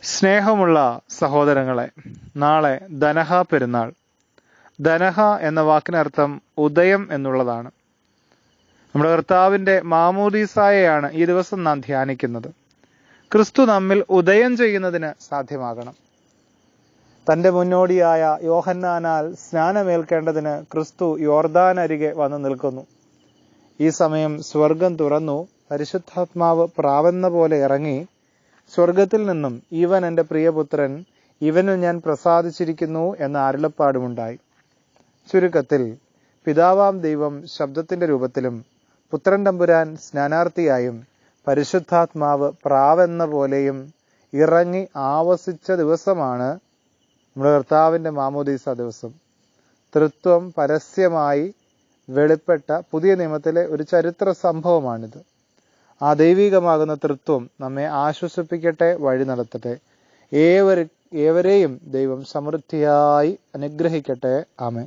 സ്നേഹമുള്ള സഹോദരങ്ങളെ, നാളെ ധനഹ പെരുന്നാൾ. ധനഹ എന്ന വാക്കിനർത്ഥം ഉദയം എന്നുള്ളതാണ്. നമ്മുടെ കർത്താവിൻ്റെ മാമോദീസായെയാണ് ഈ ദിവസം നാം ധ്യാനിക്കുന്നത്. ക്രിസ്തു നമ്മിൽ ഉദയം ചെയ്യുന്നതിന് സാധ്യമാകണം. തൻ്റെ മുന്നോടിയായ യോഹന്നാനാൽ സ്നാനമേൽക്കേണ്ടതിന് ക്രിസ്തു യോർദാനരികെ വന്നു നിൽക്കുന്നു. ഈ സമയം സ്വർഗം തുറന്നു, പരിശുദ്ധാത്മാവ് പ്രാവെന്ന പോലെ ഇറങ്ങി സ്വർഗത്തിൽ നിന്നും ഇവൻ എൻ്റെ പ്രിയപുത്രൻ, ഇവനിൽ ഞാൻ പ്രസാദിച്ചിരിക്കുന്നു എന്ന അരുളപ്പാടുമുണ്ടായി. ചുരുക്കത്തിൽ, പിതാവാം ദൈവം ശബ്ദത്തിൻ്റെ രൂപത്തിലും പുത്രൻ തമ്പുരാൻ സ്നാനാർത്ഥിയായും പരിശുദ്ധാത്മാവ് പ്രാവെന്ന പോലെയും ഇറങ്ങി ആവസിച്ച ദിവസമാണ് നമ്മുടെ കർത്താവിൻ്റെ മാമോദീസ ദിവസം. തൃത്വം പരസ്യമായി വെളിപ്പെട്ട പുതിയ നിയമത്തിലെ ഒരു ചരിത്ര സംഭവമാണിത്. ആ ദൈവികമാകുന്ന തൃത്വം നമ്മെ ആശ്വസിപ്പിക്കട്ടെ, വഴി നടത്തട്ടെ. ഏവരെയും ദൈവം സമൃദ്ധിയായി അനുഗ്രഹിക്കട്ടെ. ആമേൻ.